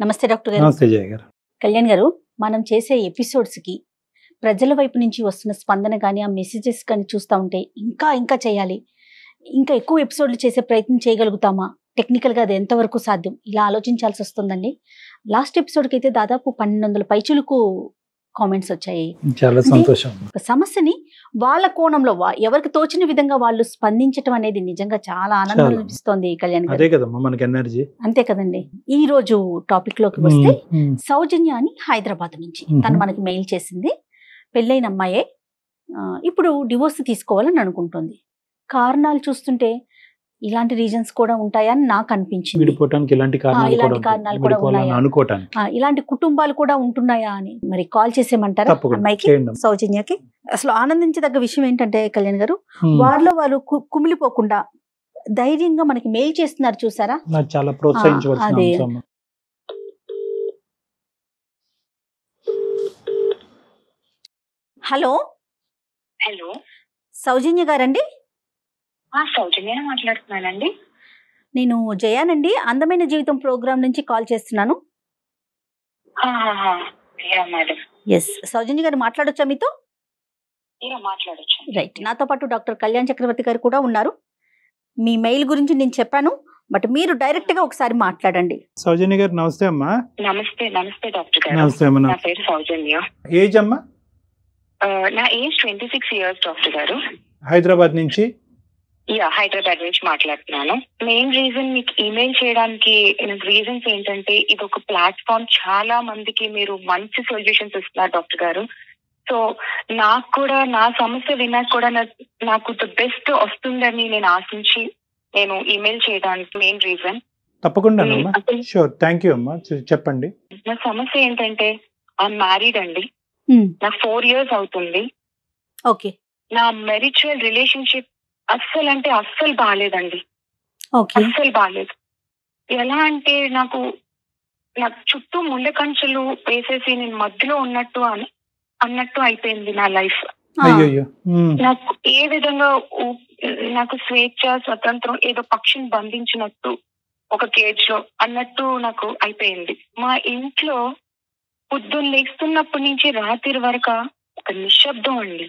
నమస్తే డాక్టర్ గారు. నమస్తే జయ గారు. కళ్యాణ్ గారు, మనం చేసే ఎపిసోడ్స్కి ప్రజల వైపు నుంచి వస్తున్న స్పందన కానీ ఆ మెసేజెస్ కానీ చూస్తూ ఉంటే ఇంకా ఇంకా చేయాలి, ఇంకా ఎక్కువ ఎపిసోడ్లు చేసే ప్రయత్నం చేయగలుగుతామా, టెక్నికల్గా అది ఎంతవరకు సాధ్యం, ఇలా ఆలోచించాల్సి వస్తుందండి. లాస్ట్ ఎపిసోడ్కి అయితే దాదాపు 1200 పైచులకు కామెంట్స్ వచ్చాయి. చాలా సంతోషం. ఒక సమస్యని వాళ్ళ కోణంలో ఎవరికి తోచిన విధంగా వాళ్ళు స్పందించడం అనేది నిజంగా చాలా ఆనందం అనిపిస్తోంది కళ్యాణ్ గారు. అదే కదమ్మా మనకి ఎనర్జీ. అంతే కదండి. ఈ రోజు టాపిక్ లోకి వస్తే సౌజన్య అని హైదరాబాద్ నుంచి తను మనకి మెయిల్ చేసింది. పెళ్ళైన అమ్మాయే, ఇప్పుడు డివోర్స్ తీసుకోవాలని అనుకుంటుంది. కారణాలు చూస్తుంటే ఇలాంటి రీజన్స్ కూడా ఉంటాయని నాకు అనిపించింది. విడిపోవడానికి ఇలాంటి కారణాలు కూడా ఉన్నాయా, ఇలాంటి కుటుంబాలు కూడా ఉంటున్నాయా అని. మరి కాల్ చేసేయమంటారా అమ్మాయికి, సౌజన్యకి? అసలు ఆనందించదగ్గ విషయం ఏంటంటే కళ్యాణ్ గారు, వారిలో వారు కుమిలిపోకుండా ధైర్యంగా మనకి మెయిల్ చేస్తున్నారు చూసారా, చాలా ప్రోత్సహించవలసిన. హలో హలో, సౌజన్య గారండి? సౌజన్య మాట్లాడుతున్నానండి. నేను జయానండి, అందమైన జీవితం ప్రోగ్రామ్ నుంచి కాల్ చేస్తున్నాను. ఎస్, సౌజన్య గారు మాట్లాడొచ్చా మీతో? మాట్లాడొచ్చు. రైట్, నాతో పాటు డాక్టర్ కళ్యాణ్ చక్రవర్తి గారు కూడా ఉన్నారు. మీ మెయిల్ గురించి నేను చెప్పాను, బట్ మీరు డైరెక్ట్ గా ఒకసారి మాట్లాడండి. సౌజన్య గారు నమస్తే అమ్మా. నమస్తే. నమస్తే డాక్టర్ గారు. నమస్తే అమ్మా. నా పేరు సౌజన్య. ఏజ్ అమ్మా? నా ఏజ్ 26 years డాక్టర్ గారు. హైదరాబాద్ నుంచి? హైదరాబాద్ నుంచి మాట్లాడుతున్నాను. మెయిన్ రీజన్ మీకు ఈమెయిల్ చేయడానికి రీజన్స్ ఏంటంటే, ఇది ఒక ప్లాట్ఫామ్, చాలా మందికి మీరు మంచి సొల్యూషన్స్ ఇస్తున్నారు డాక్టర్ గారు. సో నాకు కూడా నా సమస్య విన్నాక కూడా నాకు ద బెస్ట్ వస్తుందని నేను ఆశించి నేను ఈమెయిల్ చేయడానికి మెయిన్ రీజన్. తప్పకుండా షూర్, థ్యాంక్ యూ అమ్మా, చెప్పండి. నా సమస్య ఏంటంటే, ఐఎమ్ మ్యారీడ్ అండి. నాకు 4 years అవుతుంది. ఓకే. నా మ్యారిచువల్ రిలేషన్షిప్ అస్సలు బాగాలేదండి. అస్సలు బాగాలేదు. ఎలా అంటే నాకు చుట్టూ ముండకంచెలు వేసేసి నేను మధ్యలో అన్నట్టు అయిపోయింది నా లైఫ్. నాకు ఏ విధంగా నాకు స్వేచ్ఛ స్వతంత్రం ఏదో పక్షిని బంధించినట్టు ఒక కేజ్ లో అన్నట్టు నాకు అయిపోయింది. మా ఇంట్లో పొద్దున్న లేస్తున్నప్పటి నుంచి రాత్రి వరకు ఒక నిశ్శబ్దం అండి,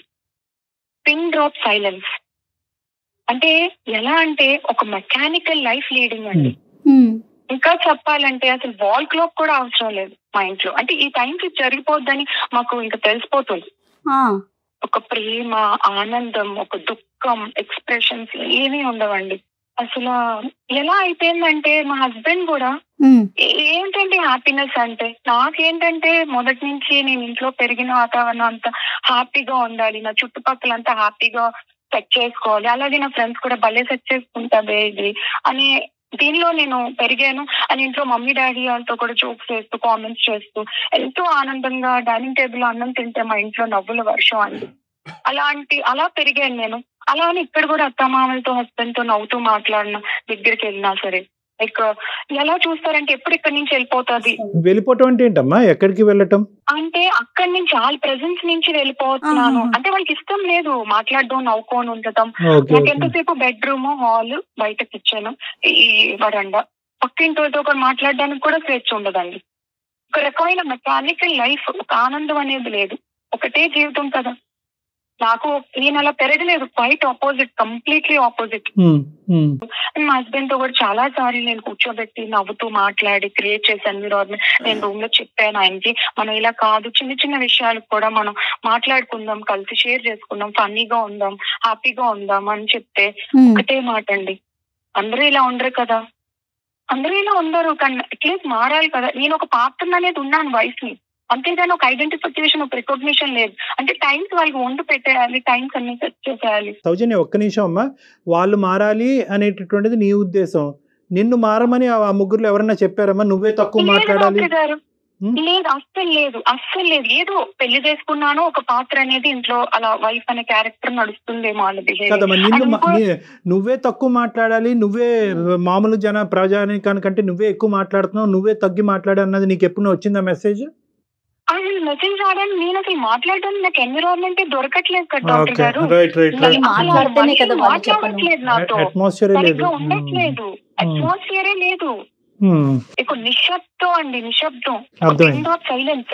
పిన్ డ్రాప్ సైలెన్స్. అంటే ఎలా అంటే ఒక మెకానికల్ లైఫ్ లీడింగ్ అండి. ఇంకా చెప్పాలంటే అసలు వాల్ క్లాక్ కూడా అవసరం లేదు మా ఇంట్లో. అంటే ఈ టైంకి జరిగిపోద్దని మాకు ఇంకా తెలిసిపోతుంది. ఒక ప్రేమ, ఆనందం, ఒక దుఃఖం, ఎక్స్ప్రెషన్స్ ఏమీ ఉండవండి. అసలు ఎలా అయిపోయిందంటే, మా హస్బెండ్ కూడా ఏంటంటే హ్యాపీనెస్ అంటే, నాకేంటంటే మొదటి నుంచి నేను ఇంట్లో పెరిగిన వాతావరణం అంతా హ్యాపీగా ఉండాలి, నా చుట్టుపక్కల అంతా హ్యాపీగా సెట్ చేసుకోవాలి, అలాగే నా ఫ్రెండ్స్ కూడా భలే సెట్ చేసుకుంటా ఇది అని దీనిలో నేను పెరిగాను. అని ఇంట్లో మమ్మీ డాడీ వాళ్ళతో కూడా జోక్స్ చేస్తూ కామెంట్స్ చేస్తూ ఎంతో ఆనందంగా డైనింగ్ టేబుల్ అన్నం తింటే మా ఇంట్లో నవ్వుల వర్షం అండి. అలా పెరిగాను నేను. అలా అని ఇక్కడ కూడా అత్తమామలతో హస్బెండ్ తో నవ్వుతూ మాట్లాడినా, దగ్గరికి వెళ్ళినా సరే లైక్ ఎలా చూస్తారంటే ఎప్పుడు ఇక్కడి నుంచి వెళ్ళిపోవటం అంటే ఏంటమ్మా? ఎక్కడికి వెళ్ళటం అంటే అక్కడి నుంచి వాళ్ళ ప్రెజెన్స్ నుంచి వెళ్ళిపోతున్నాను. అంటే వాళ్ళకి ఇష్టం లేదు మాట్లాడడం, నవ్వుకొని ఉండటం. నాకు ఎంతసేపు బెడ్రూమ్, హాల్, బయట కిచెన్, ఈ వరండా, పక్కింటితో కూడా మాట్లాడడానికి కూడా స్వేచ్ఛ ఉండదండి. ఒక రకమైన మెకానికల్ లైఫ్, ఒక ఆనందం అనేది లేదు. ఒకటే జీవితం కదా. నాకు నేను అలా పెరగలేదు, క్వైట్ ఆపోజిట్, కంప్లీట్లీ ఆపోజిట్. మా హస్బెండ్ తో కూడా చాలా సార్లు నేను కూర్చోబెట్టి నవ్వుతూ మాట్లాడి క్రియేట్ చేశాను ఎన్విరాన్మెంట్. నేను రూమ్ లో చెప్పాను ఆయనకి, మనం ఇలా కాదు, చిన్న చిన్న విషయాలకు కూడా మనం మాట్లాడుకుందాం, కలిసి షేర్ చేసుకుందాం, ఫన్నీగా ఉందాం, హ్యాపీగా ఉందాం అని చెప్తే ఒకటే మాట అండి, అందరూ ఇలా ఉండరు కదా, అందరూ ఇలా ఉండరు కానీ అట్లీస్ట్ మారాలి కదా. నేను ఒక పాత్ర అనేది ఉన్నాను వైఫ్ ని, అంతేగాని ఒక ఐడెంటిఫికేషన్, ఒక రికగ్నిషన్ లేదు. అంటే టైమ్స్ వాళ్ళకి వండు పెట్టేయాలి, టైమ్స్ అన్ని సెట్ చేసేయాలి. సౌజన్య ఒక్క నిమిషం అమ్మా, వాళ్ళు మారాలి అనేటటువంటిది నీ ఉద్దేశం. నిన్ను మారమని ఆ ముగ్గురు ఎవరన్నా చెప్పారమ్మా? నువ్వే తక్కువ మాట్లాడాలి? లేదు, అస్సలు లేదు. ఏదో పెళ్లి చేసుకున్నాను, ఒక పాత్ర అనేది ఇంట్లో అలా వైఫ్ అనే క్యారెక్టర్ నడుస్తుందేమో వాళ్ళ బిహేవియర్. నువ్వే తక్కువ మాట్లాడాలి, నువ్వే మామూలు ప్రజానికానికంటే నువ్వే ఎక్కువ మాట్లాడుతున్నావు, నువ్వే తగ్గి మాట్లాడాలి అన్నది నీకు ఎప్పుడు వచ్చిందా మెసేజ్? అసలు మెసేజ్ రావడానికి నేను అసలు మాట్లాడడానికి నాకు ఎన్విరాన్మెంట్ దొరకట్లేదు కదా డాక్టర్ గారు. మాట్లాడట్లేదు నాతో, సరిగ్గా ఉండట్లేదు, అట్మాస్ఫియరే లేదు. ఇక నిశ్శబ్దం అండి, నిశ్శబ్దం, సైలెన్స్.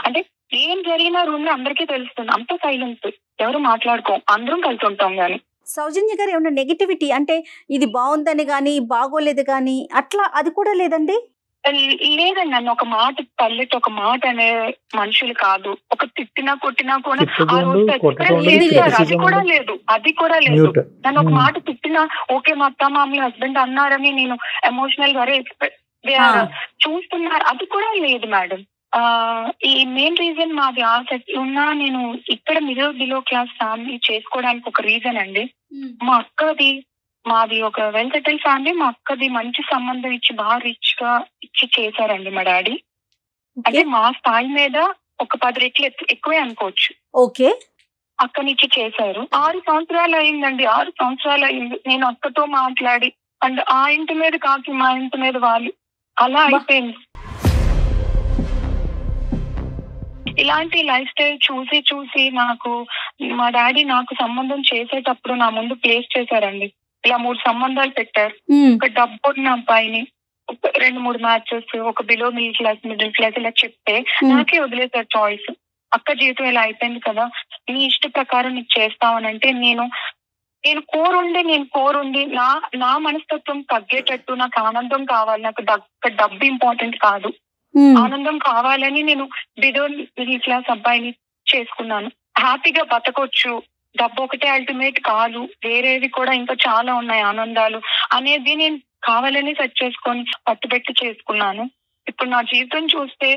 అంటే ఏం జరిగినా రూమ్ లో అందరికీ తెలుస్తుంది, అంత సైలెన్స్, ఎవరు మాట్లాడుకోం, అందరం కలిసి ఉంటాం. గానీ సౌజన్య గారు ఏమన్నా నెగిటివిటీ అంటే ఇది బాగుందని గానీ బాగోలేదు గానీ అట్లా అది కూడా లేదండి? లేదండి, నన్ను ఒక మాట పల్లెట్ ఒక మాట అనే మనుషులు కాదు. ఒక తిట్టినా కొట్టినా కూడా ఆ రోజు అది కూడా లేదు, అది కూడా లేదు. నన్ను ఒక మాట తిట్టినా ఓకే మా అత్త మా మీ హస్బెండ్ అన్నారని నేను ఎమోషనల్ గా చూస్తున్నారు, అది కూడా లేదు మేడం. ఈ మెయిన్ రీజన్ మాది ఆ సెట్ ఉన్నా నేను ఇక్కడ బిలో క్లాస్ ఫ్యామిలీ చేసుకోవడానికి ఒక రీజన్ అండి. మా అక్కది మాది ఒక వెల్ సెటిల్ ఫ్యామిలీ. మా అక్కది మంచి సంబంధం ఇచ్చి బాగా రిచ్ గా ఇచ్చి చేశారండి మా డాడీ. అంటే మా స్థాయి మీద ఒక 10 రెట్లు ఎక్కువే అనుకోవచ్చు. ఓకే, అక్కనిచ్చి చేశారు. 6 సంవత్సరాలు అయిందండి, 6 సంవత్సరాలు అయింది నేను అక్కతో మాట్లాడి. అండ్ ఆ ఇంటి మీద కాకి మా ఇంటి మీద వాళ్ళు అలా అయిపోయింది. ఇలాంటి లైఫ్ స్టైల్ చూసి చూసి నాకు మా డాడీ నాకు సంబంధం చేసేటప్పుడు నా ముందు ప్లేస్ చేశారండి. ఇలా 3 సంబంధాలు పెట్టారు. ఒక డబ్బు ఉన్న అబ్బాయిని, 2-3 మ్యాచెస్, ఒక బిలో మిడిల్ క్లాస్ ఇలా చెప్తే నాకే వదిలేసారు చాయిస్. అక్క జీవితం ఇలా అయిపోయింది కదా, నీ ఇష్ట ప్రకారం నీకు చేస్తామనంటే నేను కోరుండి నా మనస్తత్వం తగ్గేటట్టు నాకు ఆనందం కావాలి, నాకు డబ్బు ఇంపార్టెంట్ కాదు, ఆనందం కావాలని నేను బిలో మిడిల్ క్లాస్ అబ్బాయిని చేసుకున్నాను. హ్యాపీగా బతకొచ్చు, డబ్బు ఒకటే అల్టిమేట్ కాదు, వేరేవి కూడా ఇంకా చాలా ఉన్నాయి ఆనందాలు అనేది నేను కావాలని సెట్ చేసుకొని పట్టుబెట్టి చేసుకున్నాను. ఇప్పుడు నా జీవితం చూస్తే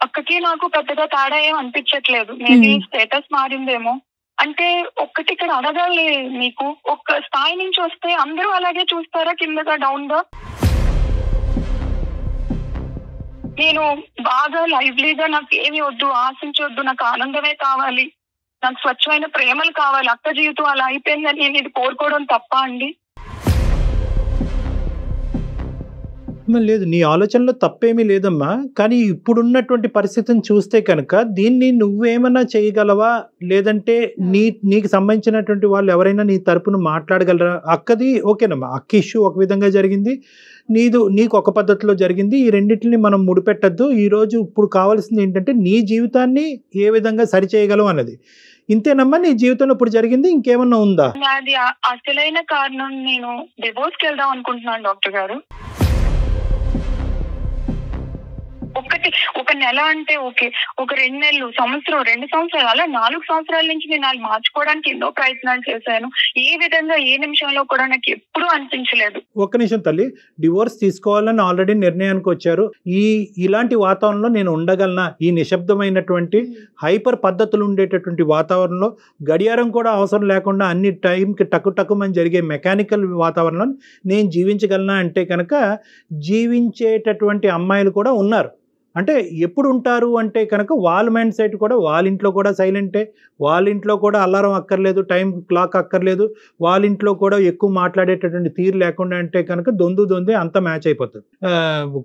అక్కకి నాకు పెద్దగా తేడా ఏం అనిపించట్లేదు. మేబీ స్టేటస్ మారిందేమో. అంటే ఒక్కటి ఇక్కడ అడగాలి, మీకు ఒక స్థాయి నుంచి వస్తే అందరూ అలాగే చూస్తారా కిందగా డౌన్ గా? నేను బాగా లైవ్లీగా నాకు ఏమి వద్దు, ఆశించొద్దు, నాకు ఆనందమే కావాలి, నాకు స్వచ్ఛమైన ప్రేమలు కావాలి, అక్క జీవితం అలా అయిపోయిందని నేను ఇది కోరుకోవడం తప్ప అండి? లేదు, నీ ఆలోచనలో తప్పేమీ లేదమ్మా. కానీ ఇప్పుడున్నటువంటి పరిస్థితిని చూస్తే కనుక దీన్ని నువ్వేమన్నా చేయగలవా, లేదంటే నీకు సంబంధించినటువంటి వాళ్ళు ఎవరైనా నీ తరపున మాట్లాడగలరా? అక్కది ఓకేనమ్మా, అక్క ఇష్యూ ఒక విధంగా జరిగింది, నీకు ఒక పద్ధతిలో జరిగింది. ఈ రెండింటిని మనం ముడిపెట్టద్దు. ఈరోజు ఇప్పుడు కావాల్సింది ఏంటంటే నీ జీవితాన్ని ఏ విధంగా సరిచేయగలవు అన్నది. ఇంతేనమ్మా నీ జీవితంలో ఇప్పుడు జరిగింది, ఇంకేమన్నా ఉందా? అది అసలైన కారణం నేను డివోర్స్కి వెళ్దాం అనుకుంటున్నాను డాక్టర్ గారు. ఒక నెల అంటే ఓకే, ఒక 2 నెలలు, సంవత్సరం, 2 సంవత్సరాలు, అలా 4 సంవత్సరాల నుంచి నేను అది మార్చుకోవడానికి ఎన్నో ప్రయత్నాలు చేశాను. ఏ విధంగా ఏ నిమిషంలో కూడా నాకు ఎప్పుడూ అనిపించలేదు. ఒక్క నిమిషం తల్లి, డివోర్స్ తీసుకోవాలని ఆల్రెడీ నిర్ణయానికి వచ్చారు. ఇలాంటి వాతావరణంలో నేను ఉండగలనా? ఈ నిశ్శబ్దమైనటువంటి హైపర్ పద్ధతులు ఉండేటటువంటి వాతావరణంలో గడియారం కూడా అవసరం లేకుండా అన్ని టైంకి టక్కుమని జరిగే మెకానికల్ వాతావరణంలో నేను జీవించగలనా అంటే కనుక జీవించేటటువంటి అమ్మాయిలు కూడా ఉన్నారు. అంటే ఎప్పుడు ఉంటారు అంటే కనుక వాళ్ళ మైండ్ సెట్ కూడా వాళ్ళ ఇంట్లో కూడా సైలెంటే, వాళ్ళ ఇంట్లో కూడా అలారం అక్కర్లేదు, టైం క్లాక్ అక్కర్లేదు, వాళ్ళ ఇంట్లో కూడా ఎక్కువ మాట్లాడేటటువంటి తీరు లేకుండా అంటే కనుక దొందే అంతా మ్యాచ్ అయిపోతుంది.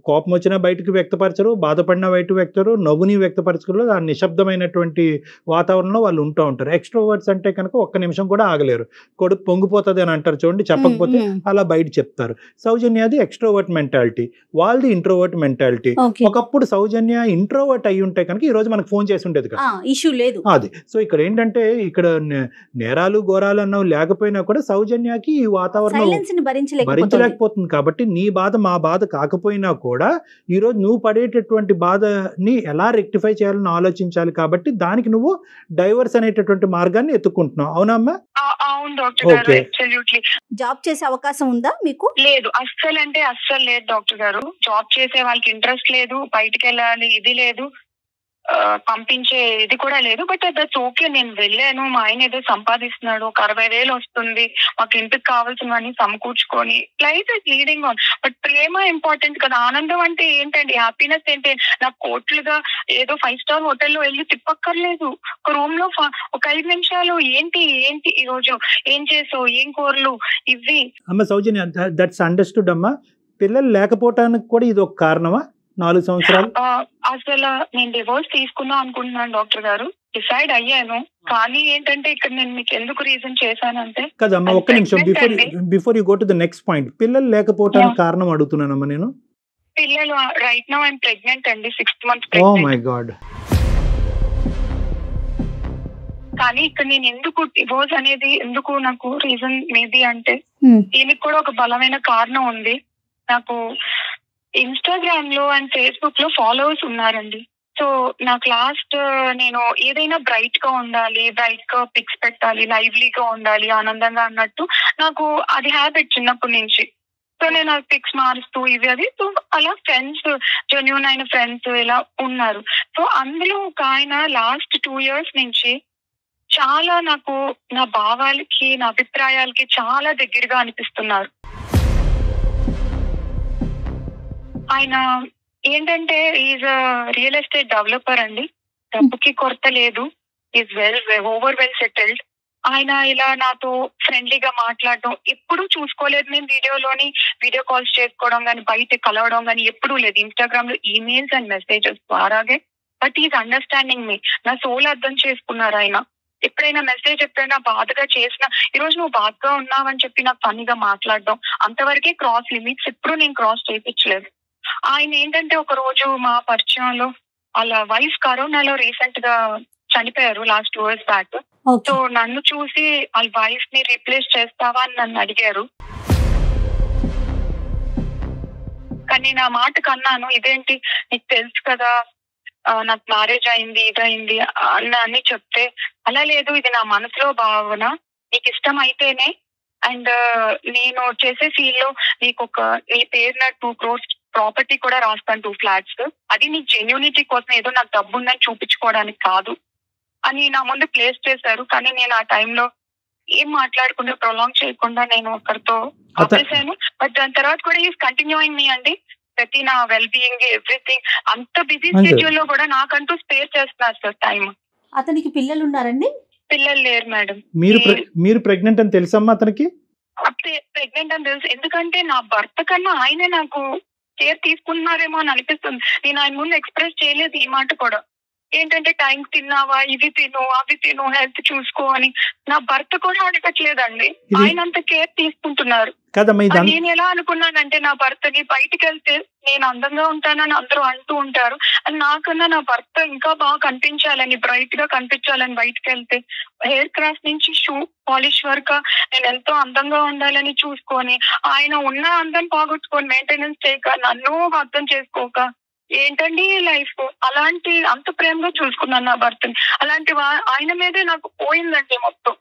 కోపం వచ్చినా బయటకు వ్యక్తపరచరు, బాధపడినా బయటకు వ్యక్తరు, నవ్వుని వ్యక్తపరచరు. ఆ నిశ్శబ్దమైనటువంటి వాతావరణంలో వాళ్ళు ఉంటూ ఉంటారు. ఎక్స్ట్రోవర్ట్స్ అంటే కనుక ఒక్క నిమిషం కూడా ఆగలేరు, కొడుకు పొంగిపోతుంది అని అంటారు చూడండి, చెప్పకపోతే అలా బయట చెప్తారు. సౌజన్యది ఎక్స్ట్రోవర్ట్ మెంటాలిటీ, వాళ్ళది ఇంట్రోవర్ట్ మెంటాలిటీ. ఒకప్పుడు సౌజన్య ఇంట్రోవర్ట్ అయి ఉంటే కనుక ఈ రోజు మనకు ఫోన్ చేసి ఉండేది కదా, ఇష్యూ లేదు. అది సో ఇక్కడ ఏంటంటే ఇక్కడ నేరాలు ఘోరాలు అన్నవి లేకపోయినా కూడా సౌజన్యకి ఈ వాతావరణం భరించలేకపోతుంది. కాబట్టి నీ బాధ మా బాధ కాకపోయినా కూడా ఈ రోజు నువ్వు పడేటటువంటి బాధని ఎలా రెక్టిఫై చేయాలని ఆలోచించాలి. కాబట్టి దానికి నువ్వు డైవర్స్ అనేటటువంటి మార్గాన్ని ఎత్తుకుంటున్నావు. అవునమ్మా? అవును డాక్టర్ గారు, అబ్సల్యూట్లీ. జాబ్ చేసే అవకాశం ఉందా మీకు? లేదు, అస్సలు లేదు డాక్టర్ గారు. జాబ్ చేసే వాళ్ళకి ఇంట్రెస్ట్ లేదు, బయటికి వెళ్ళాలి ఇది లేదు, పంపించే ఇది కూడా లేదు. బట్ దట్స్ ఓకే, నేను వెళ్ళాను, మా ఆయన ఏదో సంపాదిస్తున్నాడు, ఒక 60,000 వస్తుంది, మాకు ఇంటికి కావాల్సినవన్నీ సమకూర్చుకొని life is leading on. But ప్రేమ ఇంపార్టెంట్ కదా. ఆనందం అంటే ఏంటండి, హ్యాపీనెస్ ఏంటి? నాకు కోట్లుగా ఏదో 5 స్టార్ హోటల్లో వెళ్ళి తిప్పక్కర్లేదు, ఒక రూమ్ లో ఒక 5 నిమిషాలు ఏంటి ఈ రోజు ఏం చేసావు, ఏం కూరలు, ఇవి. అమ్మ సౌజన్య, దట్స్ అండర్స్టూడ్ అమ్మా. పిల్లలు లేకపోవటానికి కూడా ఇది ఒక కారణమా? 4 సంవత్సరాలు? అసలు నేను డివోర్స్ తీసుకుందాం అనుకుంటున్నాను డాక్టర్ గారు, డిసైడ్ అయ్యాను. కానీ ఏంటంటే ఇక్కడ నేను మీకు ఎందుకు రీజన్ చేశానంటే కదమ్మా, ఒక్క నిమిషం, before you go to the next point, పిల్లలు లేకపోవడానికి కారణం అడుగుతున్నానమ్మా నేను. పిల్లలు రైట్ నౌ ఐఎమ్ ప్రెగ్నెంట్ అండి, 6th month ఓ ప్రెగ్నెంట్. My god. కానీ ఇక్కడ నేను ఎందుకు డివోర్స్ అనేది ఎందుకు నాకు రీజన్ మేబీ అంటే దీనికి కూడా ఒక బలమైన కారణం ఉంది. నాకు ఇన్స్టాగ్రామ్ లో అండ్ ఫేస్బుక్ లో ఫాలోవర్స్ ఉన్నారండి. సో నాకు లాస్ట్ నేను ఏదైనా బ్రైట్ గా ఉండాలి, బ్రైట్ గా పిక్స్ పెట్టాలి, లైవ్లీగా ఉండాలి, ఆనందంగా అన్నట్టు నాకు అది హ్యాబిట్ చిన్నప్పటి నుంచి. సో నేను ఆ పిక్స్ మారుస్తూ ఇవి అది, సో అలా ఫ్రెండ్స్, జెన్యూన్ అయిన ఫ్రెండ్స్ ఇలా ఉన్నారు. సో అందులో ఒక ఆయన లాస్ట్ 2 years నుంచి చాలా నాకు నా భావాలకి, నా అభిప్రాయాలకి చాలా దగ్గరగా అనిపిస్తున్నారు. ఆయన ఏంటంటే ఈజ్ రియల్ ఎస్టేట్ డెవలపర్ అండి, డబ్బుకి కొరత లేదు, ఈజ్ ఓవర్ వెల్ సెటిల్డ్. ఆయన ఇలా నాతో ఫ్రెండ్లీగా మాట్లాడడం ఎప్పుడూ చూసుకోలేదు. నేను వీడియో కాల్స్ చేసుకోవడం కానీ, బయట కలవడం కానీ ఎప్పుడూ లేదు. ఇన్స్టాగ్రామ్ లో ఈమెయిల్స్ అండ్ మెసేజెస్ ద్వారాగే. బట్ ఈజ్ అండర్స్టాండింగ్ మీ, నా సోల్ అర్థం చేసుకున్నారు ఆయన. ఎప్పుడైనా మెసేజ్ ఎప్పుడైనా బాధగా చేసినా, ఈ రోజు నువ్వు బాధగా ఉన్నావని చెప్పి నాకు ఫన్నీగా మాట్లాడడం, అంతవరకే క్రాస్ లిమిట్స్, ఎప్పుడు నేను క్రాస్ చేయించలేదు. ఆయన ఏంటంటే ఒక రోజు మా పరిచయంలో వాళ్ళ వైఫ్ కరోనాలో రీసెంట్ గా చనిపోయారు, లాస్ట్ 2 years బ్యాక్. సో నన్ను చూసి వాళ్ళ వైఫ్ ని రీప్లేస్ చేస్తావా అని నన్ను అడిగారు. కానీ నా మాట కన్నాను, ఇదేంటి నీకు తెలుసు కదా నాకు మ్యారేజ్ అయింది, ఇదైంది అని చెప్తే, అలా లేదు, ఇది నా మనసులో భావన, నీకు ఇష్టం అయితేనే, అండ్ నేను చేసే ఫీల్డ్ లో నీకు నీ పేరున 2 crores ప్రాపర్టీ కూడా రాస్తాను, 2 flats. అది నీ జెన్యూనిటీ కోసం, ఏదో నాకు డబ్బు ఉందని చూపించుకోవడానికి కాదు అని నా ముందు ప్లేస్ చేశారు. కానీ నేను ఆ టైంలో ఏం మాట్లాడకుండా, ప్రొలాంగ్ చేయకుండా నేను ఒకరితో ఆపేశాను. బట్ దాని తర్వాత కూడా ఈజ్ కంటిన్యూయింగ్ మీ అండి, ప్రతి నా వెల్ బీయింగ్ ఎవ్రీథింగ్. అంత బిజీ షెడ్యూల్ లో కూడా నాకంటూ స్పేర్ చేస్తున్నారు సార్ టైం. అతనికి పిల్లలు ఉన్నారండి? పిల్లలు లేరు మేడం. మీరు ప్రెగ్నెంట్ అని తెలుసమ్మా అతనికి? ప్రెగ్నెంట్ అని తెలుసు, ఎందుకంటే నా భర్త కన్నా ఆయనే నాకు కేర్ తీసుకున్నారేమో అని అనిపిస్తుంది. నేను ఆయన ముందు ఎక్స్ప్రెస్ చేయలేదు ఈ మాట కూడా. ఏంటంటే టైం తిన్నావా, ఇవి తిను, అవి తిను, హెల్త్ చూసుకో అని నా భర్త కూడా అడగట్లేదండి, ఆయన అంత కేర్ తీసుకుంటున్నారు. నేను ఎలా అనుకున్నానంటే నా భర్తని బయటికి వెళ్తే నేను అందంగా ఉంటానని అందరూ అంటూ ఉంటారు, అని నాకన్నా నా భర్త ఇంకా బాగా కనిపించాలని, బ్రైట్ గా కనిపించాలని బయటకు వెళ్తే, హెయిర్ క్రాఫ్ట్ నుంచి షూ పాలిష్ వరకు నేను ఎంతో అందంగా ఉండాలని చూసుకొని, ఆయన ఉన్న అందం పోగొట్టుకొని మెయింటెనెన్స్ చేయక, నన్ను అర్థం చేసుకోక, ఏంటండి లైఫ్. అలాంటి అంత ప్రేమగా చూసుకున్నాను నా భర్తని, అలాంటి ఆయన మీదే నాకు పోయిందండి మొత్తం.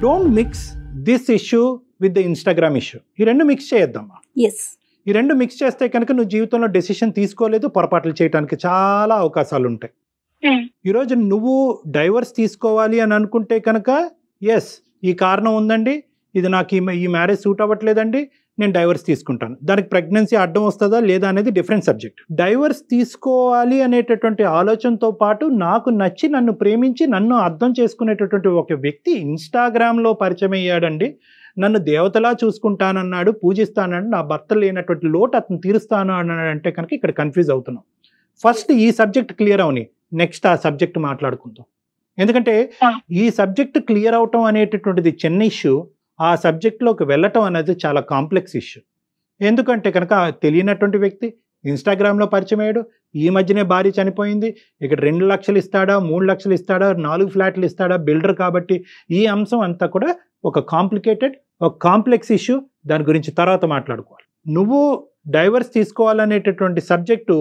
Don't mix this issue with the Instagram issue. ఈ రెండు మిక్స్ చేయొద్దమ్మా. ఈ రెండు మిక్స్ చేస్తే కనుక నువ్వు జీవితంలో డెసిషన్ తీసుకోలేదు, పొరపాట్లు చేయడానికి చాలా అవకాశాలు ఉంటాయి. ఈరోజు నువ్వు డైవర్స్ తీసుకోవాలి అని అనుకుంటే కనుక, ఎస్ ఈ కారణం ఉందండి, ఇది నాకు ఈ మ్యారేజ్ సూట్ అవ్వట్లేదండి, నేను డైవర్స్ తీసుకుంటాను. దానికి ప్రెగ్నెన్సీ అడ్డం వస్తుందా లేదా అనేది డిఫరెంట్ సబ్జెక్ట్. డైవర్స్ తీసుకోవాలి అనేటటువంటి ఆలోచనతో పాటు నాకు నచ్చి, నన్ను ప్రేమించి, నన్ను అర్థం చేసుకునేటటువంటి ఒక వ్యక్తి ఇన్స్టాగ్రామ్లో పరిచయం అయ్యాడండి, నన్ను దేవతలా చూసుకుంటానన్నాడు, పూజిస్తానన్నాడు, నా భర్త లేనటువంటి లోటు అతను తీరుస్తాను అన్నాడు అంటే కనుక ఇక్కడ కన్ఫ్యూజ్ అవుతున్నాం. ఫస్ట్ ఈ సబ్జెక్ట్ క్లియర్ అవని, నెక్స్ట్ ఆ సబ్జెక్ట్ మాట్లాడుకుందాం. ఎందుకంటే ఈ సబ్జెక్ట్ క్లియర్ అవటం అనేటటువంటిది చిన్న ఇష్యూ, ఆ సబ్జెక్ట్లోకి వెళ్ళటం అనేది చాలా కాంప్లెక్స్ ఇష్యూ. ఎందుకంటే కనుక తెలియనటువంటి వ్యక్తి ఇన్స్టాగ్రామ్లో పరిచయం అయ్యాడు, ఈ మధ్యనే భార్య చనిపోయింది, ఇక్కడ 2 లక్షలు ఇస్తాడా, 3 లక్షలు ఇస్తాడా, 4 ఫ్లాట్లు ఇస్తాడా, బిల్డర్ కాబట్టి ఈ అంశం అంతా కూడా ఒక కాంప్లికేటెడ్, ఒక కాంప్లెక్స్ ఇష్యూ. దాని గురించి తర్వాత మాట్లాడుకోవాలి. నువ్వు డైవర్స్ తీసుకోవాలనేటటువంటి సబ్జెక్టు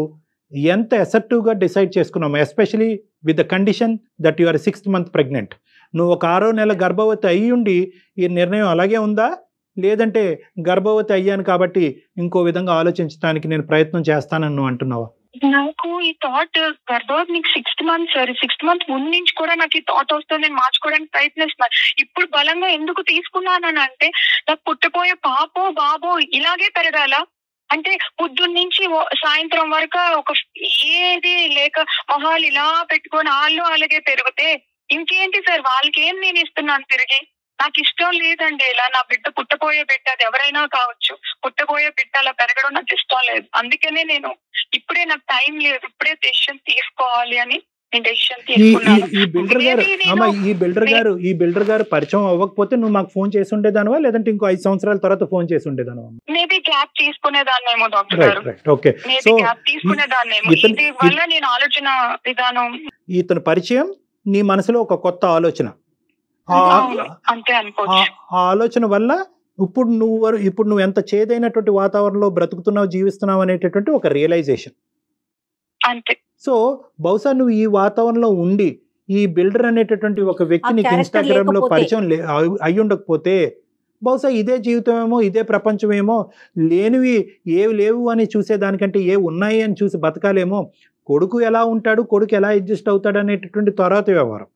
ఎంత అసర్టివ్గా డిసైడ్ చేసుకున్నాము, especially with the condition that you are 6th month pregnant. నువ్వు ఒక 6వ నెల గర్భవతి అయ్యి ఉండి ఈ నిర్ణయం అలాగే ఉందా, లేదంటే గర్భవతి అయ్యాను కాబట్టి ఇంకో విధంగా ఆలోచించడానికి నేను ప్రయత్నం చేస్తానని నువ్వు అంటున్నావా? నాకు ఈ థాట్ గర్భవతి నీకు 6th month sorry 6th month ముందు నుంచి కూడా నాకు ఈ థాట్ వస్తుంది, నేను మార్చుకోవడానికి ప్రయత్నిస్తున్నాను. ఇప్పుడు బలంగా ఎందుకు తీసుకున్నానని అంటే, నాకు పుట్టపోయే పాపో బాబో ఇలాగే పెరగాల అంటే, పొద్దున్న నుంచి సాయంత్రం వరకు ఒక ఏది లేక మొహాలు ఇలా పెట్టుకొని వాళ్ళు అలాగే పెరిగితే ఇంకేంటి సార్, వాళ్ళకి ఏం నేను ఇస్తున్నాను తిరిగి? నాకు ఇష్టం లేదండి ఇలా. నా బిడ్డ పుట్టబోయే బిడ్డ, అది ఎవరైనా కావచ్చు, పుట్టబోయే బిడ్డ అలా పెరగడం నాకు ఇష్టం లేదు. అందుకనే నేను ఇప్పుడే నాకు టైం లేదు, ఇప్పుడే డెసిషన్ తీసుకోవాలి అని నేను డెసిషన్ తీసుకున్నాను. ఈ బిల్డర్ గారు పరిచయం అవ్వకపోతే నువ్వు మాకు ఫోన్ చేసి ఉండేదానివా, లేదంటే ఇంకో 5 సంవత్సరాల తర్వాత ఫోన్ చేసి ఉండేదానివా? మేబీ గ్యాప్ తీసుకునేదాన్నేమో డాక్టర్ గారు, మేబీ గ్యాప్ తీసుకునేదాన్నేమో. ఇది వల్ల నేను ఆలోచన విధానం, ఇతని పరిచయం నీ మనసులో ఒక కొత్త ఆలోచన, అంతే అనుకోవచ్చు. ఆ ఆలోచన వల్ల ఇప్పుడు నువ్వు ఎంత చేదైనటువంటి వాతావరణంలో బ్రతుకుతున్నావు, జీవిస్తున్నావు అనేటటువంటి ఒక రియలైజేషన్ అంతే. సో బహుశా నువ్వు ఈ వాతావరణంలో ఉండి ఈ బిల్డర్ అనేటటువంటి ఒక వ్యక్తి నీకు ఇన్స్టాగ్రామ్ లో పరిచయం అయి ఉండకపోతే బహుశా ఇదే జీవితమేమో, ఇదే ప్రపంచమేమో, లేనివి ఏవి లేవు అని చూసేదానికంటే ఏ ఉన్నాయి అని చూసి బతకాలేమో. కొడుకు ఎలా ఉంటాడు, కొడుకు ఎలా అడ్జస్ట్ అవుతాడు అనేటటువంటి తర్వాత వ్యవహారం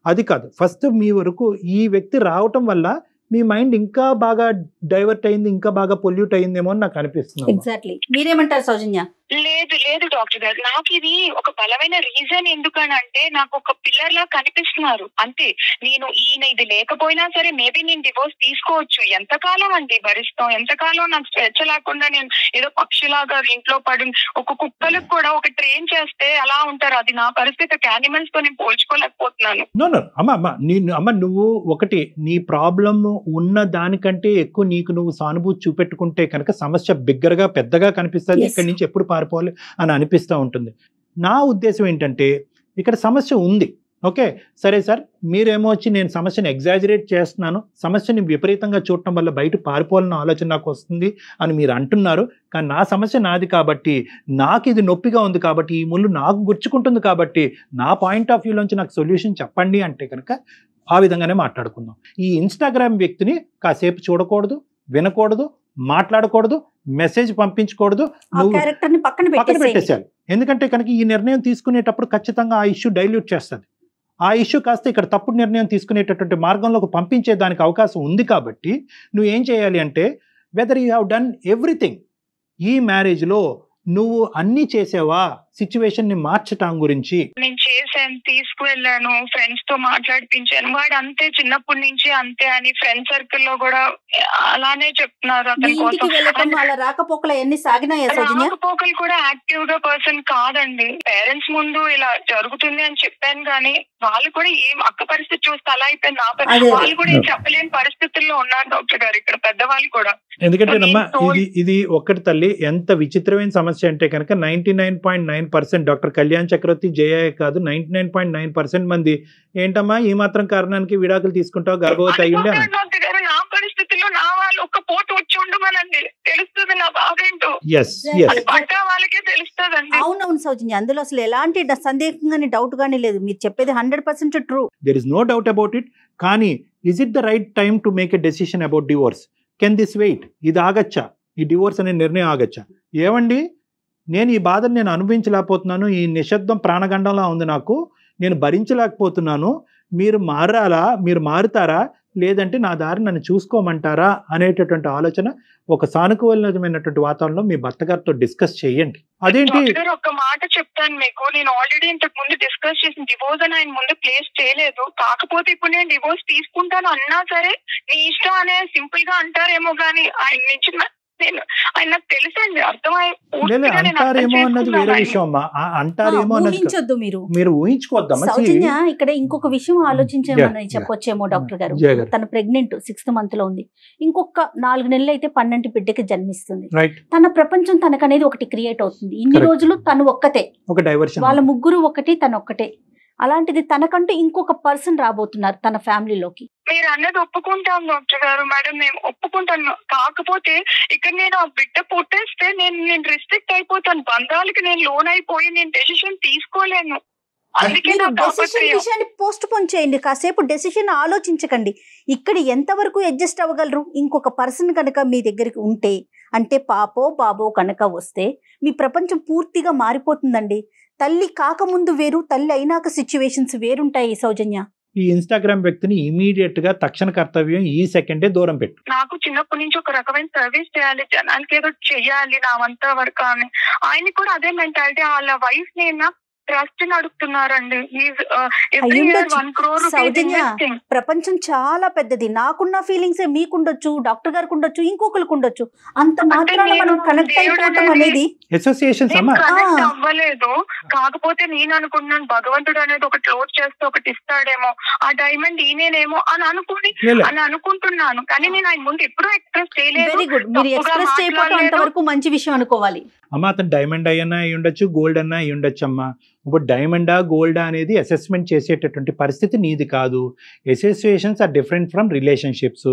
అది కాదు. ఫస్ట్ మీ వరకు ఈ వ్యక్తి రావటం వల్ల మీ మైండ్ ఇంకా బాగా డైవర్ట్ అయింది, ఇంకా బాగా పొల్యూట్ అయిందేమో అని నాకు అనిపిస్తుంది. ఎగ్జాక్ట్లీ. మీరేమంటారు సౌజన్య? లేదు డాక్టర్ గారు, నాకు ఇది ఒక బలమైన రీజన్. ఎందుకనంటే నాకు ఒక పిల్లర్ లా కనిపిస్తున్నారు అంతే. నేను ఈయన ఇది లేకపోయినా సరే మేబీ నేను డివోర్స్ తీసుకోవచ్చు. ఎంతకాలం అండి భరిస్తాం, ఎంతకాలం నాకు స్వేచ్ఛ లేకుండా నేను ఏదో పక్షిలాగా ఇంట్లో పడి, ఒక కుక్కలకు కూడా ఒక ట్రైన్ చేస్తే అలా ఉంటారు. అది నా పరిస్థితి. యానిమల్స్ తో నేను పోల్చుకోలేకపోతున్నాను. అమ్మ నువ్వు ఒకటి నీ ప్రాబ్లం ఉన్న దానికంటే ఎక్కువ నీకు నువ్వు సానుభూతి చూపెట్టుకుంటే కనుక సమస్య బిగ్గరగా పెద్దగా కనిపిస్తుంది. ఇక్కడి నుంచి ఎప్పుడు పారిపోవాలి అని అనిపిస్తూ ఉంటుంది. నా ఉద్దేశం ఏంటంటే ఇక్కడ సమస్య ఉంది, ఓకే సరే సార్, మీరేమో వచ్చి నేను సమస్యను ఎగ్జాజరేట్ చేస్తున్నాను, సమస్యని విపరీతంగా చూడటం వల్ల బయట పారిపోవాలన్న ఆలోచన నాకు వస్తుంది అని మీరు అంటున్నారు. కానీ నా సమస్య నాది కాబట్టి, నాకు ఇది నొప్పిగా ఉంది కాబట్టి, ఈ ముళ్ళు నాకు గుచ్చుకుంటుంది కాబట్టి, నా పాయింట్ ఆఫ్ వ్యూలోంచి నాకు సొల్యూషన్ చెప్పండి అంటే కనుక ఆ విధంగానే మాట్లాడుకుందాం. ఈ ఇన్స్టాగ్రామ్ వ్యక్తిని కాసేపు చూడకూడదు, వినకూడదు, మాట్లాడకూడదు, మెసేజ్ పంపించకూడదు, పక్కన పెట్టేసేయాలి. ఎందుకంటే కనుక ఈ నిర్ణయం తీసుకునేటప్పుడు ఖచ్చితంగా ఆ ఇష్యూ డైల్యూట్ చేస్తుంది. ఆ ఇష్యూ కాస్త ఇక్కడ తప్పుడు నిర్ణయం తీసుకునేటటువంటి మార్గంలోకి పంపించే దానికి అవకాశం ఉంది. కాబట్టి నువ్వు ఏం చేయాలి అంటే, whether you have done everything, ఈ మ్యారేజ్లో నువ్వు అన్ని చేసావా సిచ్యువేషన్ ని మార్చటం గురించి? నేను చేశాను, తీసుకువెళ్ళాను, ఫ్రెండ్స్ తో మాట్లాడిపించాను. వాడు అంతే, చిన్నప్పటి నుంచి అంతే అని ఫ్రెండ్ సర్కిల్ లో కూడా అలానే చెప్తున్నారు. అతని కోసం రాకపోకలు కూడా యాక్టివ్ గా పర్సన్ కాదండి. పేరెంట్స్ ముందు ఇలా జరుగుతుంది అని చెప్పాను కానీ వాళ్ళు కూడా ఏం అక్క పరిస్థితి చూస్తే అలా అయిపోయింది. వాళ్ళు కూడా ఏం చెప్పలేని పరిస్థితుల్లో ఉన్నారు డాక్టర్ గారు ఇక్కడ పెద్దవాళ్ళు కూడా. ఎందుకంటే ఇది ఒక్కటి తల్లి, ఎంత విచిత్రమైన సమస్య అంటే కనుక 99.9% డాక్టర్ కళ్యాణ్ చక్రవర్తి జయ కాదు, 99.9% మంది ఏంటమ్మా ఈ మాత్రం కారణానికి విడాకులు తీసుకుంటావు, గర్భవతి అయ్యుండే అని. నా పరిస్థితుల్లో నా వాళ్ళు ఒక్క పోటు వచ్చి ఉండమనండి, తెలుస్తుంది నా బాధ ఏంటో. వాళ్ళకే తెలుస్తుందండి. అవునవును సౌజన్య, అందులో అసలు ఎలాంటి సందేహం గానీ డౌట్ గానీ లేదు. మీరు చెప్పేది 100% true. There is no doubt about it. కానీ is it the right time to make a decision about divorce? Can this wait? ఇది ఆగచ్చా? ఈ డివోర్స్ అనే నిర్ణయం ఆగచ్చా? ఏమండి, నేను ఈ బాధను నేను అనుభవించలేకపోతున్నాను, ఈ నిశ్శబ్దం ప్రాణగండంలా ఉంది నాకు, నేను భరించలేకపోతున్నాను, మీరు మారాలా, మీరు మారుతారా, లేదంటే నా దారి నన్ను చూసుకోమంటారా అనేటటువంటి ఆలోచన ఒక సానుకూలమైనటువంటి వాతావరణంలో మీ భర్త గారితో డిస్కస్ చేయండి. అదేంటి ఒక మాట చెప్తాను మీకు, నేను ఆల్రెడీ ఇంతకు ముందు డిస్కస్ చేసిన డివోర్స్ అని ఆయన ముందు ప్లేస్ చేయలేదు. కాకపోతే ఇప్పుడు నేను డివోర్స్ తీసుకుంటాను అన్నా సరే నీ ఇష్టం అనే సింపుల్ గా అంటారేమో గానీ ఆయన నుంచి ఆయన నాకు తెలుసండి, అంటారేమో అన్నది వేరే విషయం అమ్మా. అంటారేమో ఊహించొద్దు, మీరు ఊహించుకోద్దామా. సౌజన్య ఇక్కడ ఇంకొక విషయం ఆలోచించామని చెప్పొచ్చేమో డాక్టర్ గారు. తన ప్రెగ్నెంట్ 6th month లో ఉంది. ఇంకొక 4 నెలలు అయితే 12 బిడ్డకి జన్మిస్తుంది. తన ప్రపంచం తనకనేది ఒకటి క్రియేట్ అవుతుంది. ఇన్ని రోజులు తను ఒక్కతే, వాళ్ళ ముగ్గురు ఒకటి, తను ఒక్కటే. అలాంటిది తనకంటూ ఇంకొక పర్సన్ రాబోతున్నారు తన ఫ్యామిలీలోకి. మీరు అన్నది ఒప్పుకుంటాం డాక్టర్ గారు, మేడం మేము ఒప్పుకుంటాను. కాకపోతే ఇక్కడ నేను ఆ బిడ్డ పుట్టేస్తే నేను రిస్ట్రిక్ట్ అయిపోతాను, బంధాలకి నేను లోన్ అయిపోయి నేను డెసిషన్ తీసుకోలేను. పోస్ట్ పోన్ చేయండి, కాసేపు డెసిషన్ ఆలోచించకండి. ఇక్కడ ఎంతవరకు అడ్జస్ట్ అవ్వగలరు? ఇంకొక పర్సన్ కనుక మీ దగ్గరికి ఉంటే, అంటే పాపో బాబో కనుక వస్తే మీ ప్రపంచం పూర్తిగా మారిపోతుందండి. తల్లి కాకముందు వేరు, తల్లి అయినాక సిచ్యువేషన్స్ వేరుంటాయి సౌజన్య. ఈ ఇన్స్టాగ్రామ్ వ్యక్తిని ఇమీడియట్ గా తక్షణ కర్తవ్యం ఈ సెకండే దూరం పెట్టు. నాకు చిన్నప్పటి నుంచి ఒక రకమైన సర్వీస్ చేయాలి, జనానికి ఏదో చెయ్యాలి నా వంత వరకు అని. ఆయన కూడా అదే మెంటాలిటీ. వాళ్ళ వైఫ్ నేను ట్రస్ట్ అడుగుతున్నారండి. అయ్యుండొచ్చు. 1 crore rupees సౌజన్య, investing. ప్రపంచం చాలా పెద్దది. నాకున్న ఫీలింగ్సే మీకుండొచ్చు, డాక్టర్ గారికి ఉండొచ్చు, ఇంకొకరికి ఉండొచ్చు. అంత మాత్రాన నేను మనం కనెక్ట్ దేవుడు అయిపోవటం అనేది అసోసియేషన్స్ నేను అమ్మా. కనెక్ట్ ఆ. అవ్వలేదు. కాకపోతే నేను అనుకున్నాను భగవంతుడు అనేది ఒకటి లోడ్ చేస్తే ఒకటి ఇస్తాడేమో, ఆ డైమండ్ ఈయనేమో అని అనుకుంటున్నాను. కానీ నేను ఆయన ముందు ఎప్పుడూ ఎక్స్ప్రెస్ చేయలేదు. Very good. మీరు తప్పుగా ఎక్స్ప్రెస్ చేయకపోవడం మాట్లాడలేదు. అంతవరకు మంచి విషయం అనుకోవాలి. అమ్మ అతను డైమండ్ అయ్యన్నా అయి ఉండొచ్చు, గోల్డ్ అన్నా అయి ఉండొచ్చు అమ్మా. ఇప్పుడు డైమండా గోల్డా అనేది అసెస్మెంట్ చేసేటటువంటి పరిస్థితి నీది కాదు. Associations are different from relationships.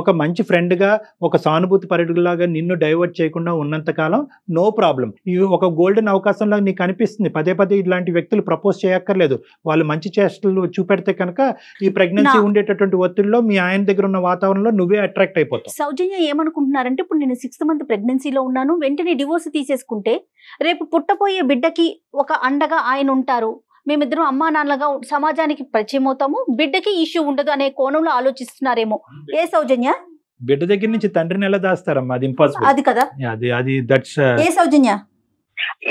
ఒక మంచి ఫ్రెండ్గా, ఒక సానుభూతి పరుడులాగా నిన్ను డైవర్ట్ చేయకుండా ఉన్నంతకాలం నో ప్రాబ్లం. ఇవి ఒక గోల్డెన్ అవకాశంలాగా నీకు అనిపిస్తుంది. పదే పదే ఇలాంటి వ్యక్తులు ప్రపోజ్ చేయక్కర్లేదు. వాళ్ళు మంచి చేష్టలు చూపెడితే కనుక ఈ ప్రెగ్నెన్సీ ఉండేటటువంటి ఒత్తిడిలో మీ ఆయన దగ్గర ఉన్న వాతావరణంలో నువ్వే అట్రాక్ట్ అయిపోతావు. సౌజన్య ఏమనుకుంటున్నారంటే, ఇప్పుడు నేను 6th month ప్రెగ్నెన్సీలో ఉన్నాను, వెంటనే డివోర్స్ తీసేసుకుంటే రేపు పుట్టబోయే బిడ్డకి ఒక అండగా ఆయన ఉంటారు, మేమిద్దరం అమ్మా నాన్నలుగా సమాజానికి పరిచయం అవుతాము, బిడ్డకి ఇష్యూ ఉండదు అనే కోణంలో ఆలోచిస్తున్నారేమో. ఏ సౌజన్య? బిడ్డ దగ్గర నుంచి తండ్రిని ఎలా దాస్తారమ్మా? అది ఇంపాసిబుల్. అది కదా. అది దట్స్ ఏ సౌజన్య?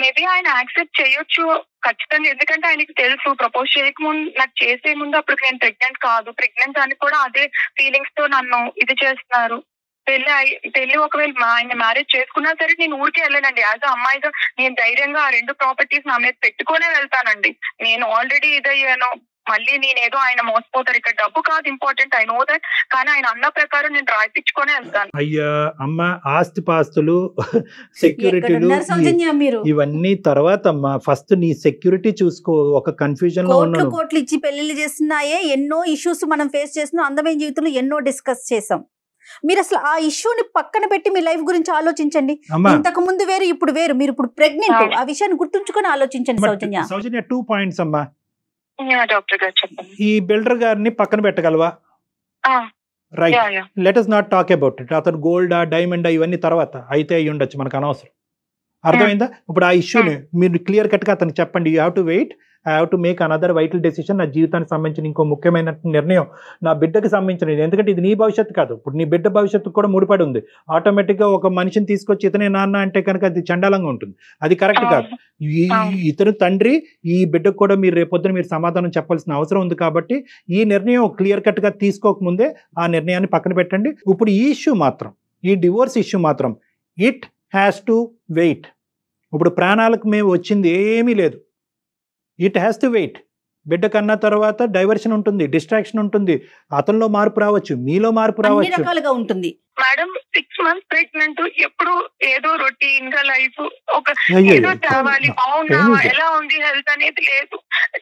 మేబీ ఆయన యాక్సెప్ట్ చేయొచ్చు ఖచ్చితంగా. ఎందుకంటే ఆయనకి తెలుసు ప్రపోజ్ చేయకముందు, నాకు చేసే ముందు అప్పుడు నేను ప్రెగ్నెంట్ కాదు, ప్రెగ్నెంట్ అని కూడా అదే ఫీలింగ్స్ తో నన్ను ఇది చేస్తున్నారు. పెళ్లి ఒకవేళ ఆయన మ్యారేజ్ చేసుకున్నా సరే నేను ఊరికే వెళ్ళానండి. యాజ్ అమ్మాయిగా నేను ధైర్యంగా ఆ 2 ప్రాపర్టీస్ నా మీద పెట్టుకునే వెళ్తానండి. నేను ఆల్రెడీ ఇదయ్యాను. మళ్ళీ నేనేదో ఆయన మోసపోతారు, ఇక్కడ డబ్బు కాదు ఇంపార్టెంట్, ఐ నో దట్. కానీ ఆయన అన్న ప్రకారం నేను రాయిపించుకునే వెళ్తాను. అయ్యా అమ్మ, ఆస్తి పాస్తులు, సెక్యూరిటీలు ఎక్కడున్నారు సౌజన్య మీరు? ఇవన్నీ తర్వాత అమ్మా. ఫస్ట్ నీ సెక్యూరిటీ చూసుకో. ఒక కన్ఫ్యూజన్ లో ఉన్నాను. కోట్లు ఇచ్చి పెళ్లిళ్ళు చేస్తున్నాయే, ఎన్నో ఇష్యూస్ మనం ఫేస్ చేస్తున్నాం, అందమైన జీవితంలో ఎన్నో డిస్కస్ చేసాం. మీరు అసలు ఆ ఇష్యూని పక్కన పెట్టి మీ లైఫ్ గురించి ఆలోచించండి. అమ్మా ఇంతకు ముందు వేరు, ఇప్పుడు వేరు. మీరు ఇప్పుడు ప్రెగ్నెంట్, ఆ విషయాన్ని గుర్తుంచుకొని ఆలోచించండి సౌజన్య. సౌజన్య 2 points అమ్మా. డాక్టర్ గారు చెప్పండి. ఈ బిల్డర్ గారిని పక్కన పెట్టగలవా? Right, let us not talk about it. అతను గోల్డా డైమండా ఇవన్నీ తర్వాత అయితే అయ్యి ఉండొచ్చు, మనకు అనవసరం. అర్థమైందా? ఇప్పుడు ఆ ఇష్యూని మీరు క్లియర్ కట్ గా అతనికి చెప్పండి. You have to wait, I have to make another vital decision. నా జీవితానికి సంబంధించిన ఇంకో ముఖ్యమైన నిర్ణయం, నా బిడ్డకి సంబంధించినది. ఎందుకంటే ఇది నీ భవిష్యత్తు కాదు, ఇప్పుడు నీ బిడ్డ భవిష్యత్తు కూడా ముడిపడి ఉంది. ఆటోమేటిక్గా ఒక మనిషిని తీసుకొచ్చి ఇతనే నాన్న అంటే కనుక అది చండాలంగా ఉంటుంది, అది కరెక్ట్ కాదు. ఇతను తండ్రి, ఈ బిడ్డకు కూడా మీరు రేపొద్దున మీరు సమాధానం చెప్పాల్సిన అవసరం ఉంది. కాబట్టి ఈ నిర్ణయం క్లియర్ కట్గా తీసుకోకముందే ఆ నిర్ణయాన్ని పక్కన పెట్టండి. ఇప్పుడు ఈ ఇష్యూ మాత్రం, ఈ డివోర్స్ ఇష్యూ మాత్రం ఇట్ హ్యాస్ టు వెయిట్. ఇప్పుడు ప్రాణాలకు మేము వచ్చింది ఏమీ లేదు. It has to wait. బిడ్డ కన్నా తర్వాత డైవర్షన్ ఉంటుంది, డిస్ట్రాక్షన్ ఉంటుంది, అతనిలో మార్పు రావచ్చు, మీలో మార్పు రావచ్చు, అన్ని రకాలుగా ఉంటుంది. మేడం 6 months ప్రెగ్నెంట్, ఎప్పుడు ఏదో రొటీన్ గా లైఫ్ ఒక ఏదో తేవాలి, అవునా ఎలా ఉంది హెల్త్ అనేది లేదు.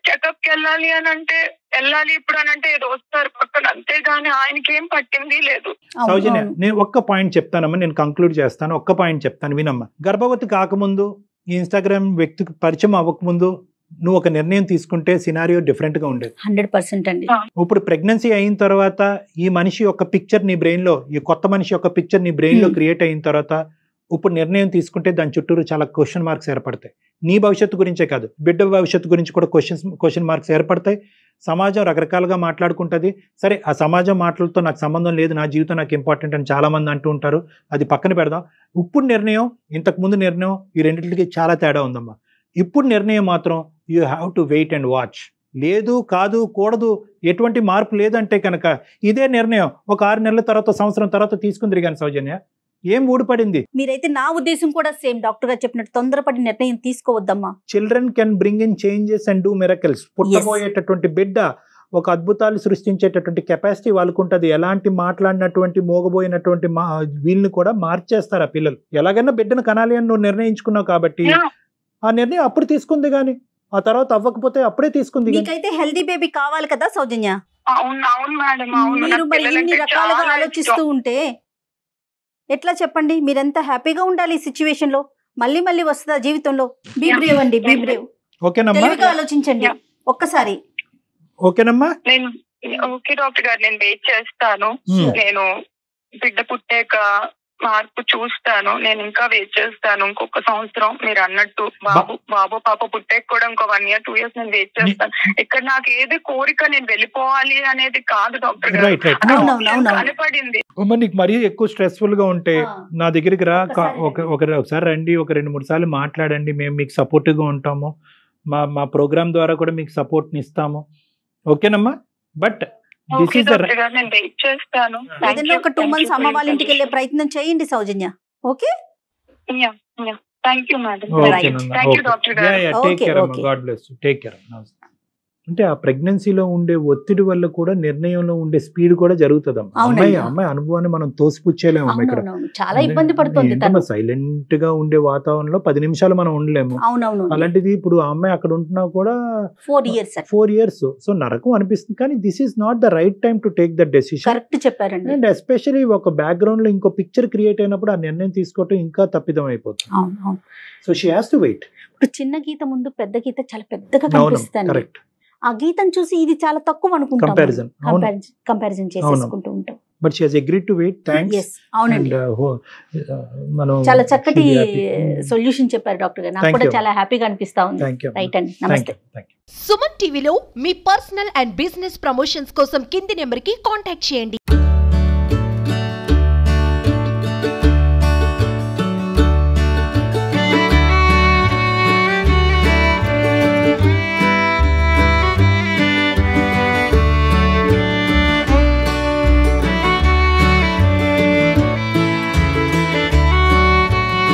చెకప్ కి వెళ్ళాలి అని అంటే వెళ్ళాలి, ఇప్పుడు అని అంటే ఏదో వస్తారు పక్కన, అంతేగాని ఆయనకి ఏం పట్టింది లేదు. సౌజన్య నేను ఒక్క పాయింట్ చెప్తానమ్మా, నేను కంక్లూడ్ చేస్తాను. ఒక్క పాయింట్ చెప్తాను వినమ్మా. గర్భవతి కాకముందు, ఈ ఇన్స్టాగ్రామ్ వ్యక్తికి పరిచయం అవ్వకముందు నువ్వు ఒక నిర్ణయం తీసుకుంటే సినారియో డిఫరెంట్ గా ఉండేది. 100% అండి. ఇప్పుడు ప్రెగ్నెన్సీ అయిన తర్వాత ఈ మనిషి యొక్క పిక్చర్ నీ బ్రెయిన్ లో, ఈ కొత్త మనిషి యొక్క పిక్చర్ నీ బ్రెయిన్ లో క్రియేట్ అయిన తర్వాత ఇప్పుడు నిర్ణయం తీసుకుంటే దాని చుట్టూరు చాలా క్వశ్చన్ మార్క్స్ ఏర్పడతాయి. నీ భవిష్యత్తు గురించే కాదు, బిడ్డ భవిష్యత్తు గురించి కూడా క్వశ్చన్ మార్క్స్ ఏర్పడతాయి. సమాజం రకరకాలుగా మాట్లాడుకుంటుంది. సరే, ఆ సమాజం మాటలతో నాకు సంబంధం లేదు, నా జీవితం నాకు ఇంపార్టెంట్ అని చాలా మంది అంటూ ఉంటారు, అది పక్కన పెడదాం. ఇప్పుడు నిర్ణయం, ఇంతకు ముందు నిర్ణయం, ఈ రెండింటికి చాలా తేడా ఉందమ్మా. ఇప్పుడు నిర్ణయం మాత్రం you have to wait and watch. లేదు, కాదు, కూడదు, ఎటువంటి మార్పు లేదంటే కనుక ఇదే నిర్ణయం ఒక 6 నెలల తర్వాత, సంవత్సరం తర్వాత తీసుకుని తిరిగాను సౌజన్య. ఏం ఊడిపడింది? మీరైతే నా ఉద్దేశం కూడా సేమ్ డాక్టర్ గారు చెప్పినట్టు తొందరపడి నిర్ణయం తీసుకోవద్దమ్మా. Children can bring in changes and do miracles. పుట్టబోయేటటువంటి బిడ్డ ఒక అద్భుతాలు సృష్టించేటటువంటి కెపాసిటీ వాళ్ళకు ఉంటుంది. ఎలాంటి మాట్లాడినటువంటి మోగబోయినటువంటి వీళ్ళని కూడా మార్చేస్తారు ఆ పిల్లలు. ఎలాగైనా బిడ్డను కనాలి అని నువ్వు నిర్ణయించుకున్నావు కాబట్టి ఆ నిర్ణయం అప్పుడు తీసుకుంది, కానీ ఆ తర్వాత అవ్వకపోతే అప్పుడే తీసుకుంది. మీకైతే హెల్దీ బేబీ కావాలి కదా సౌజన్య? అవును మేడం, మీరు మరి ఇన్ని రకాలుగా ఆలోచిస్తూ ఉంటే ఎట్లా చెప్పండి? మీరెంత హ్యాపీగా ఉండాలి ఈ సిచ్యువేషన్ లో. మళ్ళీ మళ్ళీ వస్తుందా జీవితంలో? బీ బ్రేవ్ అండి, బీ బ్రేవ్. ఓకేనమ్మా, తెలివిగా ఆలోచించండి ఒక్కసారి. ఓకేనమ్మా. నేను ఓకే డాక్టర్ గారు, నేను వెయిట్ చేస్తాను. నేను బిడ్డ పుట్టాక మార్పు చూస్తాను. నేను ఇంకా వెయిట్ చేస్తాను ఇంకొక సంవత్సరం. మీరు అన్నట్టు బాబు పాప పుట్టాక కూడా ఇంకో 1 year 2 years నేను వెయిట్ చేస్తాను. ఇక్కడ నాకు ఏది కోరిక నేను వెళ్ళిపోవాలి అనేది కాదు డాక్టర్ గారు, కనపడింది. నీకు మరీ ఎక్కువ స్ట్రెస్ఫుల్ గా ఉంటే నా దగ్గరికి రా, ఒకసారి రండి, ఒక 2-3 సార్లు మాట్లాడండి, మేము మీకు సపోర్టివ్ గా ఉంటాము. మా ప్రోగ్రామ్ ద్వారా కూడా మీకు సపోర్ట్ని ఇస్తాము. ఓకేనమ్మా? బట్ దిస్ ఈస్ నేను వెయిట్ చేస్తాను. ఏదైనా ఒక 2 months అమ్మ వాళ్ళ ఇంటికి వెళ్ళే ప్రయత్నం చేయండి Soujanya. Okay, thank you madam. Right. Thank you doctor గారు. టేక్ Okay, కేర్ అమ్మా. okay. God bless you. Take care. అంటే ఆ ప్రెగ్నెన్సీలో ఉండే ఒత్తిడి వల్ల కూడా నిర్ణయంలో ఉండే స్పీడ్ కూడా జరుగుతుంది. అవునండి. అమ్మాయి అనుభవాన్ని మనం తోసిపుచ్చేలేము ఇక్కడ. అవునవును, చాలా ఇబ్బంది పడుతుంది తను. సైలెంట్ గా ఉండే వాతావరణంలో 10 నిమిషాలు మనం ఉండలేము. అవునవును, అలాంటిది ఇప్పుడు ఆ అమ్మాయి అక్కడ ఉంటున్నా కూడా 4 years 4 years. సో నరకం అనిపిస్తుంది. కానీ this is not the right time to take that decision. Correct చెప్పారండి. అండ్ ఎస్పెషల్లీ ఒక బ్యాక్గ్రౌండ్ లో ఇంకో పిక్చర్ క్రియేట్ అయినప్పుడు ఆ నిర్ణయం తీసుకోవటం ఇంకా తప్పిదం అయిపోతుంది. అవును. So she has to wait. ఇప్పుడు చిన్న గీత ముందు పెద్ద గీత చాలా పెద్దగా కనిపిస్తుంది. కరెక్ట్. ఆ గీతను చూసి ఇది చాలా తక్కువ అనుకుంటాం. Comparison. కంపారిజన్ చేసేసుకుంటూ ఉంటాం. But she has agreed to wait. Thanks. Yes, అవునండి. మనం చాలా చక్కటి సొల్యూషన్ చెప్పారు డాక్టర్ గారు. నాకు Thank కూడా you. చాలా హ్యాపీగా అనిపిస్తా ఉంది. Thank you. రైట్ అండి, నమస్తే. సుమన్ టీవీలో మీ పర్సనల్ అండ్ బిజినెస్ ప్రమోషన్స్ కోసం కింది నెంబర్కి కాంటాక్ట్ చేయండి.